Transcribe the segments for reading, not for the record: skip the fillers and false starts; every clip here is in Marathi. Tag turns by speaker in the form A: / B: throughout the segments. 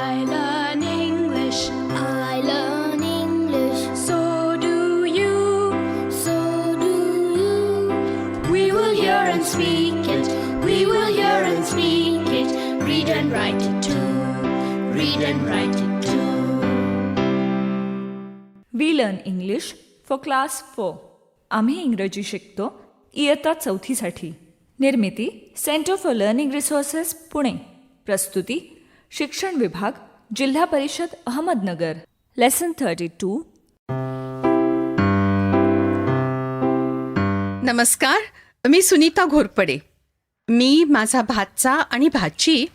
A: I learn English.
B: I learn English.
A: So do you.
B: So do you.
A: We will hear and speak it. We will hear and speak it. Read and write it too. Read and write it too.
C: We learn English for class 4. आम्ही इंग्रजी शिकतो इयत्ता 4साठी. निर्मिती centre for learning resources Pune. प्रस्तुती शिक्षण विभाग जिल्हा परिषद अहमदनगर. लेसन 32.
D: नमस्कार, मी सुनीता घोरपडे. मी, माझा भाचा आणि भाची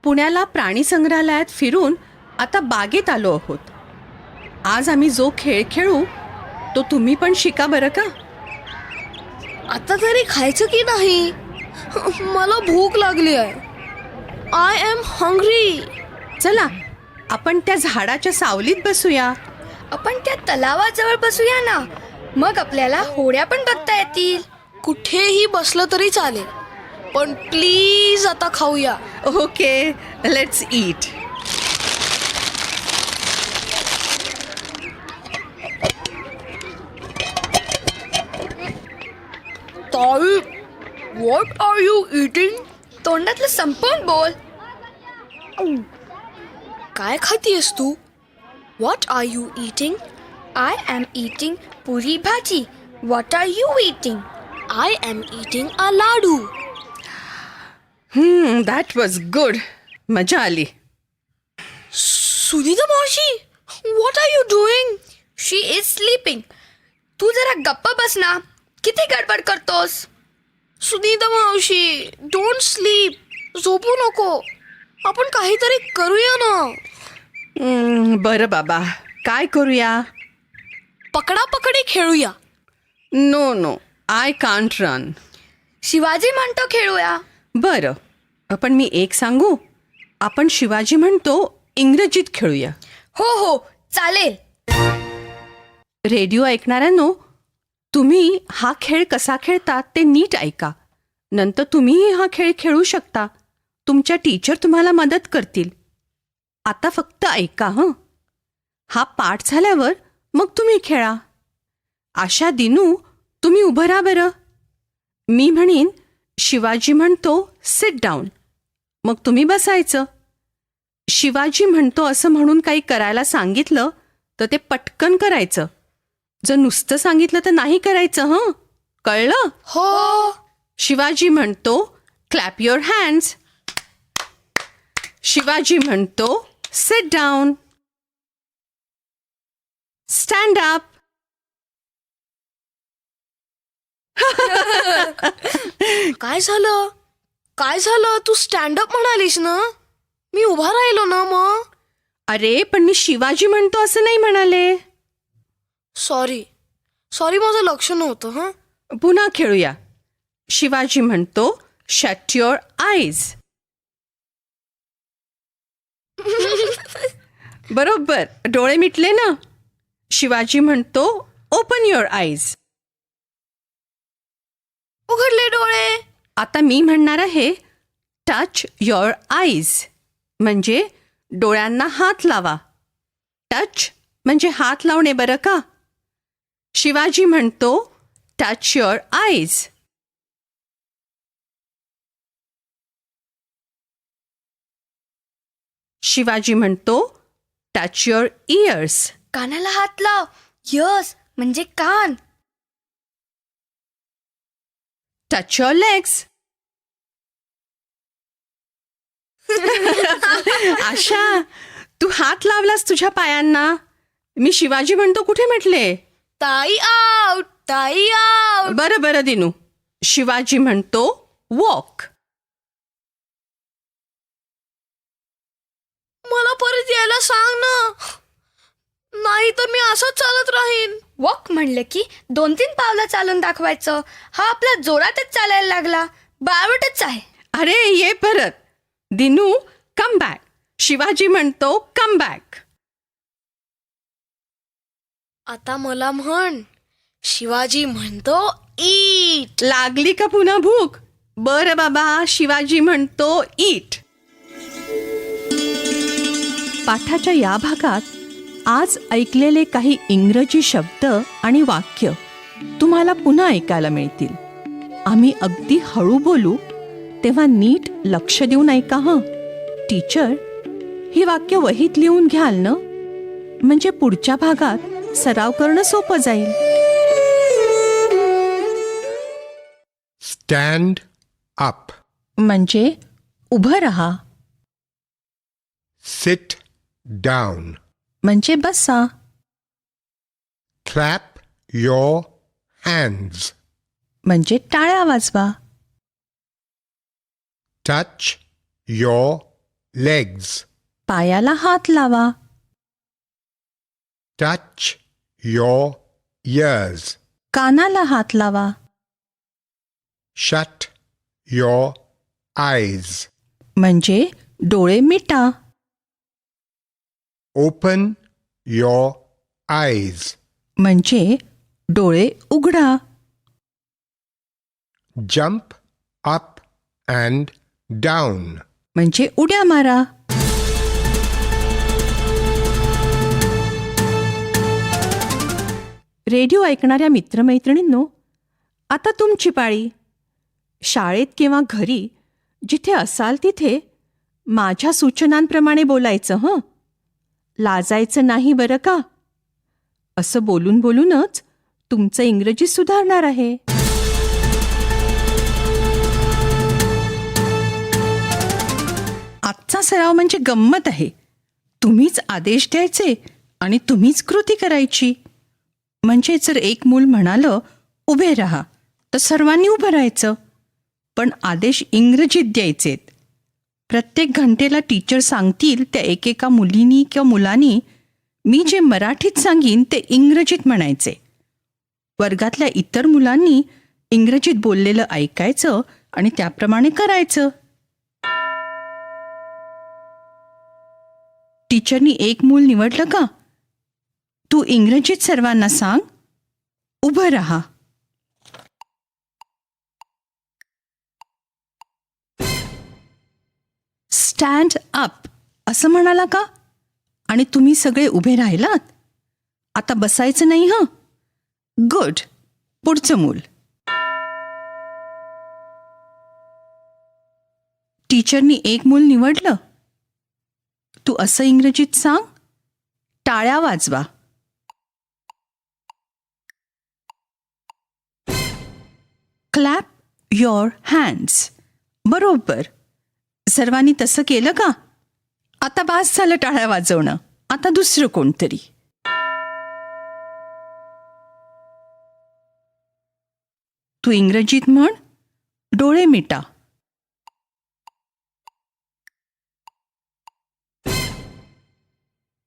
D: पुण्याला प्राणी संग्रहालयात फिरून आता बागेत आलो आहोत. आज आम्ही जो खेळ खेळू तो तुम्ही पण शिका बरं का.
B: आता तरी खायचं की नाही? मला भूक लागली आहे. I am hungry.
D: चला आपण त्या झाडाच्या सावलीत बसूया.
B: आपण त्या तलावाजवळ बसूया ना, मग आपल्याला होड्या पण बघता येतील. कुठेही बसलं तरी चालेल, पण प्लीज आता खाऊया.
D: Okay, let's eat.
B: ताई, व्हॉट आर यू इटिंग? तोंडातलं संपवून बोल. काय खातीयस तू? What are you eating? I am eating puri bhaji. What are you eating? I am eating a laddoo.
D: That was good. मजा आली.
B: सुनीता मावशी, what are you doing? She is sleeping. तू जरा गप्प बस ना, किती गडबड करतोस? सुनीता मावशी, डोंट स्लीप. झोपू नको. आपण काहीतरी करूया ना.
D: बरं बाबा, काय करूया?
B: पकडापकडी खेळूया.
D: No no, I can't run.
B: Shivaji म्हणतो खेळूया.
D: बरं, पण मी एक सांगू, आपण शिवाजी म्हणतो इंग्रजीत खेळूया.
B: हो हो, चालेल.
D: रेडिओ ऐकणाऱ्यांनो, तुम्ही हा खेळ कसा खेळतात ते नीट ऐका. नंतर तुम्हीही हा खेळ खेळू शकता. तुमच्या टीचर तुम्हाला मदत करतील. आता फक्त ऐका हं. हा पाठ झाल्यावर मग तुम्ही खेळा. आशा, दिनू, तुम्ही उभं राहा बरं. मी म्हणीन शिवाजी म्हणतो सिट डाऊन, मग तुम्ही बसायचं. शिवाजी म्हणतो असं म्हणून काही करायला सांगितलं तर ते पटकन करायचं. जर नुसतं सांगितलं तर नाही करायचं हं. कळलं?
B: हो.
D: शिवाजी म्हणतो क्लॅप युअर हँड्स. शिवाजी म्हणतो सिट डाऊन. Stand up.
B: काय झालं? काय झालं? तू स्टँड अप म्हणालीस ना, मी उभा राहिलो ना मग.
D: अरे पण मी शिवाजी म्हणतो असं नाही म्हणाले.
B: सॉरी सॉरी, माझं लक्ष नव्हतं. हं.
D: पुन्हा खेळूया. शिवाजी म्हणतो शट युअर आईज. बरोबर, डोळे मिटले ना. शिवाजी म्हणतो ओपन युअर आईज.
B: उघडले डोळे.
D: आता मी म्हणणार आहे टच युअर आईज, म्हणजे डोळ्यांना हात लावा. टच म्हणजे हात लावणे बरं का. शिवाजी म्हणतो टच युअर आईज. शिवाजी म्हणतो टच युअर इयर्स.
B: कानाला हात लाव. यस म्हणजे कान.
D: Touch your legs. आशा, तू हात लावलास तुझ्या पायांना. मी शिवाजी म्हणतो कुठे म्हटले?
B: ताई आउट. ताई आउट.
D: बरं बरं दिनू, शिवाजी म्हणतो वॉक.
B: मला परत यायला सांग ना, नाही तर मी असंच चालत राहीन. वॉक म्हणलं की 2-3 पावलं चालून दाखवायचं. हा आपला जोरातच चालायला लागला. बावटच आहे.
D: अरे ये परत. Dinu, come back. शिवाजी म्हणतो कम बॅक.
B: आता मला म्हण. शिवाजी म्हणतो ईट.
D: लागली का पुन्हा भूक? बरं बाबा, शिवाजी म्हणतो ईट. पाठाच्या या भागात आज ऐकलेले काही इंग्रजी शब्द आणि वाक्य तुम्हाला पुन्हा ऐकायला मिळतील. आम्ही अगदी हळू बोलू, तेव्हा नीट लक्ष देऊन ऐका हं. टीचर, ही वाक्य वहीत लिहून घ्याल ना? म्हणजे पुढच्या भागात सराव करणं सोपं जाईल.
E: Stand up.
D: म्हणजे उभं राहा.
E: Sit down.
D: म्हणजे बसा.
E: Clap your hands.
D: म्हणजे टाळ्या वाजवा.
E: Touch your legs.
D: पायाला हात लावा.
E: Touch your ears.
D: कानाला हात लावा.
E: Shut your eyes.
D: म्हणजे डोळे मिटा.
E: Open your eyes.
D: म्हणजे डोळे उघडा.
E: Jump up and down.
D: म्हणजे उड्या मारा. रेडिओ ऐकणाऱ्या मित्रमैत्रिणींनो, आता तुमची पाळी. शाळेत किंवा घरी जिथे असाल तिथे माझ्या सूचनांप्रमाणे बोलायचं हं. लाजायचं नाही बरं का. असं बोलून बोलूनच तुमचं इंग्रजी सुधारणार आहे. आजचा सराव म्हणजे गंमत आहे. तुम्हीच आदेश द्यायचे आणि तुम्हीच कृती करायची. म्हणजे जर एक मूल म्हणालं उभे राहा, तर सर्वांनी उभं राहायचं. पण आदेश इंग्रजीत द्यायचेत. प्रत्येक घंटेला टीचर सांगतील त्या एकेका मुलीनी किंवा मुलांनी मी जे मराठीत सांगीन ते इंग्रजीत म्हणायचे. वर्गातल्या इतर मुलांनी इंग्रजीत बोललेलं ऐकायचं आणि त्याप्रमाणे करायचं. टीचरनी एक मूल निवडलं का? तू इंग्रजीत सर्वांना सांग, उभं राहा. स्टँड अप असं म्हणाला का? आणि तुम्ही सगळे उभे राहिलात. आता बसायचं नाही हं. गुड. पुढचं मूल. टीचरनी एक मूल निवडलं. तू असं इंग्रजीत सांग, टाळ्या वाजवा. Clap your hands. बरोबर. सर्वांनी तसं केलं का? आता बास झालं टाळ्या वाजवणं. आता दुसरं कोणतरी. तू इंग्रजीत म्हण, डोळे मिटा.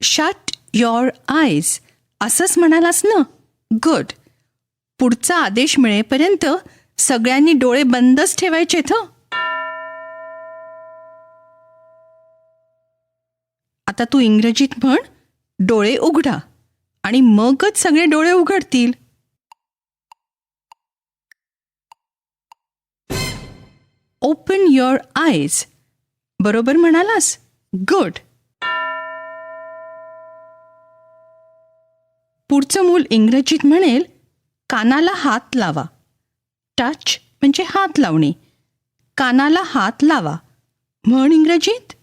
D: शट युअर आयज असंच म्हणालास ना? गुड. पुढचा आदेश मिळेपर्यंत सगळ्यांनी डोळे बंदच ठेवायचेत हं. आता तू इंग्रजीत म्हण, डोळे उघडा. आणि मगच सगळे डोळे उघडतील. ओपन युअर आयज. बरोबर म्हणालास? गुड. पुढचं मूल इंग्रजीत म्हणेल, कानाला हात लावा. टच म्हणजे हात लावणे. कानाला हात लावा. म्हण इंग्रजीत.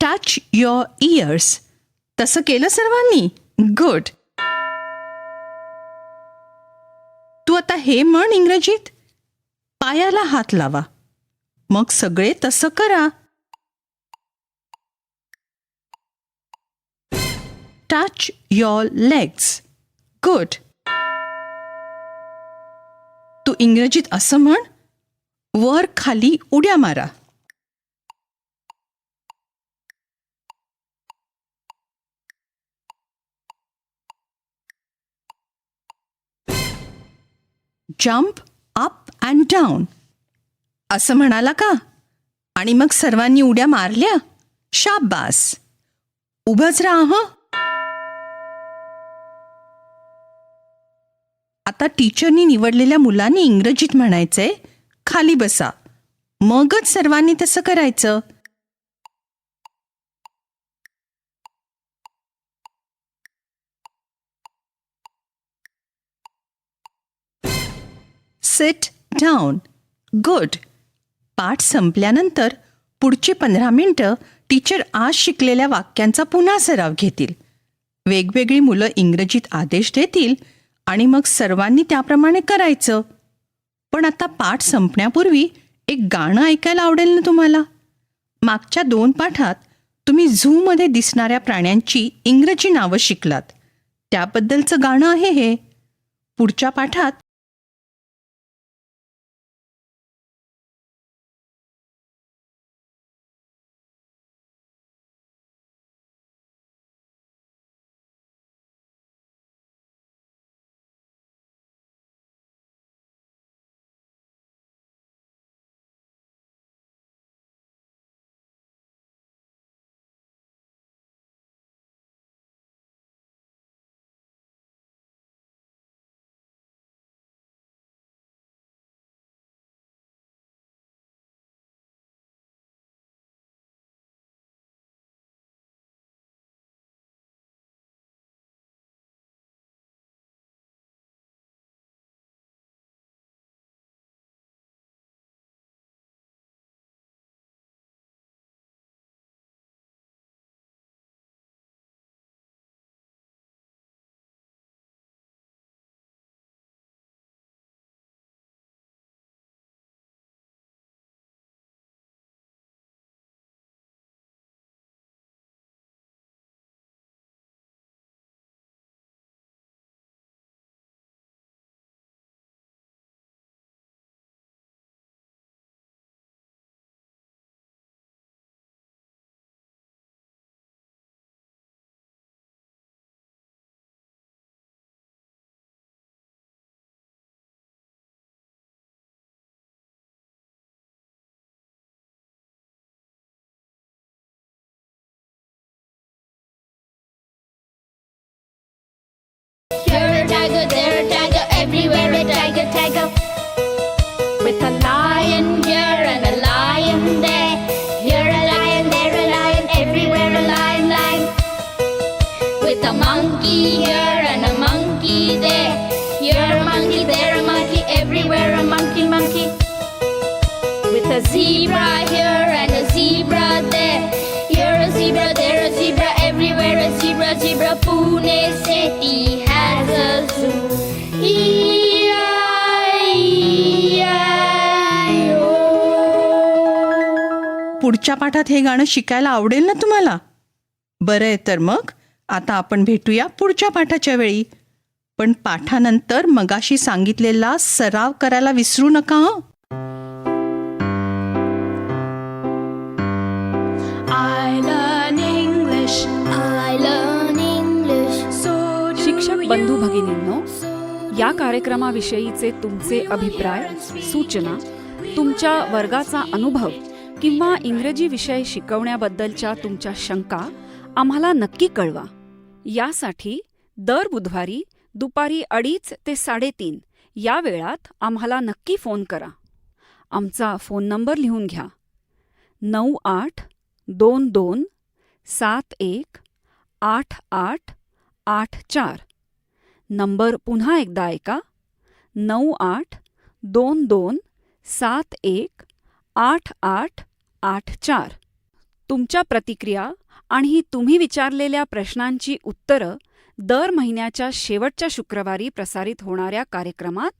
D: Touch your ears. तसं केलं सर्वांनी? गुड. तू आता हे म्हण इंग्रजीत, पायाला हात लावा. मग सगळे तसं करा. Touch your legs. गुड. तू इंग्रजीत असं म्हण, वर खाली उड्या मारा. जम्प अप अँड डाऊन असं म्हणाला का? आणि मग सर्वांनी उड्या मारल्या. शाबास. उभंच राहा हं. आता आता टीचरनी निवडलेल्या मुलांनी इंग्रजीत म्हणायचंय, खाली बसा. मगच सर्वांनी तसं करायचं. Sit down. गुड. पाठ संपल्यानंतर पुढची 15 मिनिटं टीचर आज शिकलेल्या वाक्यांचा पुन्हा सराव घेतील. वेगवेगळी मुलं इंग्रजीत आदेश देतील आणि मग सर्वांनी त्याप्रमाणे करायचं. पण आता पाठ संपण्यापूर्वी एक गाणं ऐकायला आवडेल ना तुम्हाला? मागच्या 2 पाठात तुम्ही झूमध्ये दिसणाऱ्या प्राण्यांची इंग्रजी नावं शिकलात. त्याबद्दलचं गाणं आहे हे. पुढच्या पाठात
A: Here a tiger, there a tiger, everywhere a tiger, tiger. With a lion here and a lion there. Here a lion, there a lion, everywhere a lion, lion. With a monkey here and a monkey there. Here a monkey, there a monkey, everywhere a monkey, monkey. With a zebra here and a zebra there. Here a zebra, there a zebra, everywhere a zebra, zebra. Pune city has a zoo. E-I-E-I-O.
D: पुढच्या पाठात हे गाणं शिकायला आवडेल ना तुम्हाला? बरं आहे, तर मग आता आपण भेटूया पुढच्या पाठाच्या वेळी. पण पाठानंतर मगाशी सांगितलेला सराव करायला विसरू नका हं.
A: I learn English. I learn English. So do
F: शिक्षक बंधू
A: you.
F: भगिनींनो, या कार्यक्रमाविषयीचे तुमचे अभिप्राय, सूचना, तुमच्या वर्गाचा अनुभव किंवा इंग्रजी विषय शिकवण्याबद्दलच्या तुमच्या शंका आम्हाला नक्की कळवा. यासाठी दर बुधवारी दुपारी 2:30 ते 3:30 या वेळात आम्हाला नक्की फोन करा. आमचा फोन नंबर लिहून घ्या: 9822718884. नंबर पुन्हा एकदा ऐका: 9822718884. तुमच्या प्रतिक्रिया आणि तुम्ही विचारलेल्या प्रश्नांची उत्तरं दर महिन्याच्या शेवटच्या शुक्रवारी प्रसारित होणाऱ्या कार्यक्रमात